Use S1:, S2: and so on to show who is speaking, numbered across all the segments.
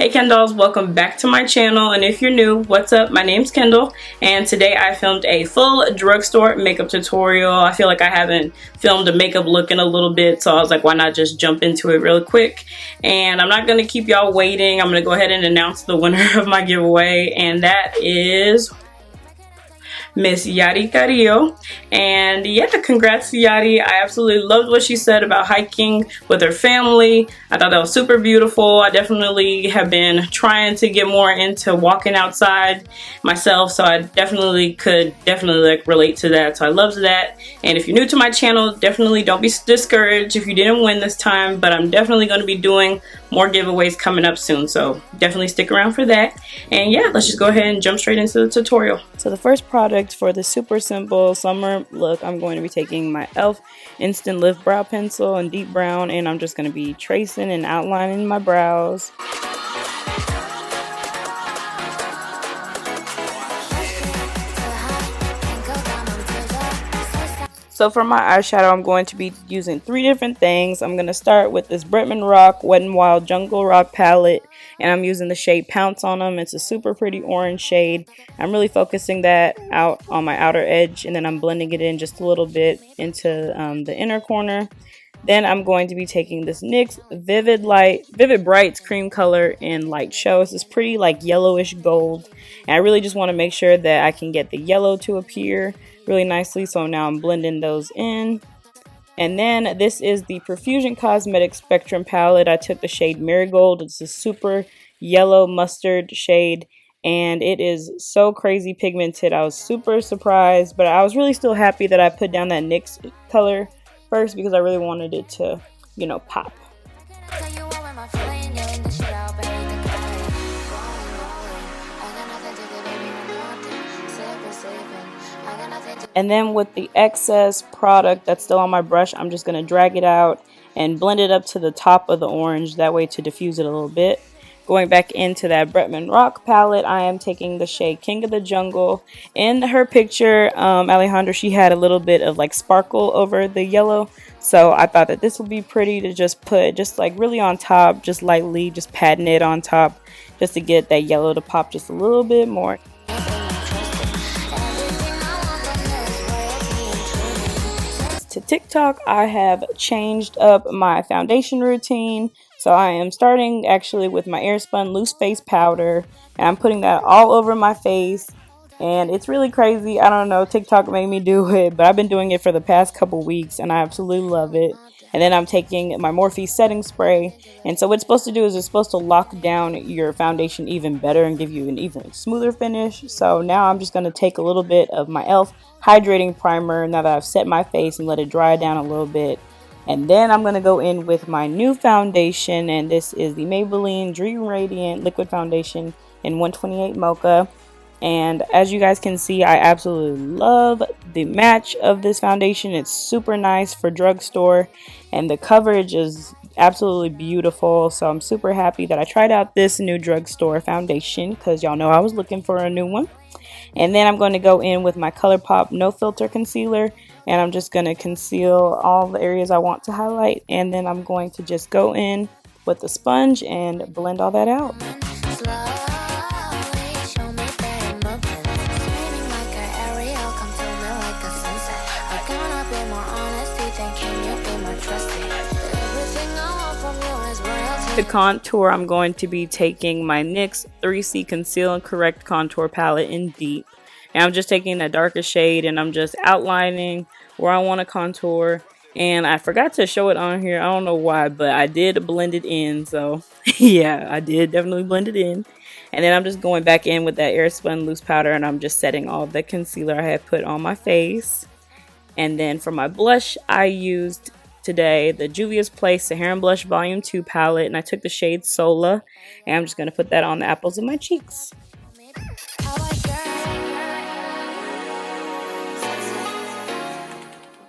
S1: Hey Kendalls, welcome back to my channel, and if you're new, what's up? My name's Kendall, and today I filmed a full drugstore makeup tutorial. I feel like I haven't filmed a makeup look in a little bit, so I was like, why not just jump into it really quick? And I'm not gonna keep y'all waiting. I'm gonna go ahead and announce the winner of my giveaway, and that is Miss Yari Carrillo. And yeah, congrats to Yari. I absolutely loved what she said about hiking with her family. I thought that was super beautiful. I definitely have been trying to get more into walking outside myself, so I definitely could like relate to that. So I loved that. And if you're new to my channel, definitely don't be discouraged if you didn't win this time, but I'm definitely going to be doing more giveaways coming up soon, so definitely stick around for that. And yeah, let's just go ahead and jump straight into the tutorial. So the first product for the super simple summer look, I'm going to be taking my E.L.F. Instant Lift Brow Pencil in deep brown, and I'm just going to be tracing and outlining my brows. So for my eyeshadow, I'm going to be using 3 different things. I'm going to start with this Bretman Rock Wet n Wild Jungle Rock palette, and I'm using the shade Pounce on them. It's a super pretty orange shade. I'm really focusing that out on my outer edge, and then I'm blending it in just a little bit into the inner corner. Then I'm going to be taking this NYX Vivid Brights cream color in Light Show. It's this pretty like yellowish gold, and I really just want to make sure that I can get the yellow to appear really nicely. So now I'm blending those in. And then this is the Profusion Cosmetics Spectrum palette. I took the shade Merigold. It's a super yellow mustard shade, and it is so crazy pigmented. I was super surprised, but I was really still happy that I put down that NYX color first because I really wanted it to, you know, pop. And then with the excess product that's still on my brush, I'm just going to drag it out and blend it up to the top of the orange, that way to diffuse it a little bit. Going back into that Bretman Rock palette, I am taking the shade King of the Jungle. In her picture, Alejandra, she had a little bit of like sparkle over the yellow, so I thought that this would be pretty to just put just like really on top, just lightly, just patting it on top, just to get that yellow to pop just a little bit more. To TikTok, I have changed up my foundation routine. So I am starting actually with my Airspun Loose Face Powder, and I'm putting that all over my face. And it's really crazy. I don't know, TikTok made me do it, but I've been doing it for the past couple weeks and I absolutely love it. And then I'm taking my Morphe setting spray, and so what it's supposed to do is it's supposed to lock down your foundation even better and give you an even smoother finish. So now I'm just going to take a little bit of my E.L.F. hydrating primer now that I've set my face and let it dry down a little bit. And then I'm going to go in with my new foundation, and this is the Maybelline Dream Radiant Liquid Foundation in 128 Mocha. And as you guys can see, I absolutely love the match of this foundation. It's super nice for drugstore, and the coverage is absolutely beautiful. So I'm super happy that I tried out this new drugstore foundation because y'all know I was looking for a new one. And then I'm going to go in with my ColourPop No Filter Concealer, and I'm just going to conceal all the areas I want to highlight. And then I'm going to just go in with the sponge and blend all that out. To contour, I'm going to be taking my NYX 3C Conceal and Correct Contour Palette in Deep. And I'm just taking that darker shade and I'm just outlining where I want to contour. And I forgot to show it on here. I don't know why, but I did blend it in. So yeah, I did definitely blend it in. And then I'm just going back in with that Airspun Loose Powder, and I'm just setting all the concealer I had put on my face. And then for my blush, I used today the Juvia's Place Saharan Blush Volume 2 palette, and I took the shade Sola, and I'm just going to put that on the apples of my cheeks.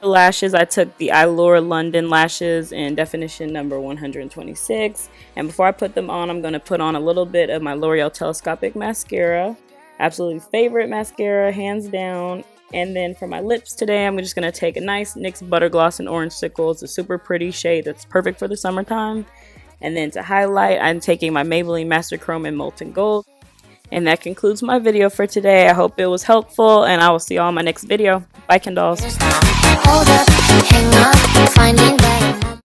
S1: For lashes, I took the Eyelure London lashes in definition number 126, and before I put them on, I'm going to put on a little bit of my L'Oreal Telescopic mascara. Absolutely favorite mascara, hands down. And then for my lips today, I'm just going to take a nice NYX Butter Gloss in Orangesickle. It's a super pretty shade that's perfect for the summertime. And then to highlight, I'm taking my Maybelline Master Chrome in Molten Gold. And that concludes my video for today. I hope it was helpful, and I will see you all in my next video. Bye, Kindles.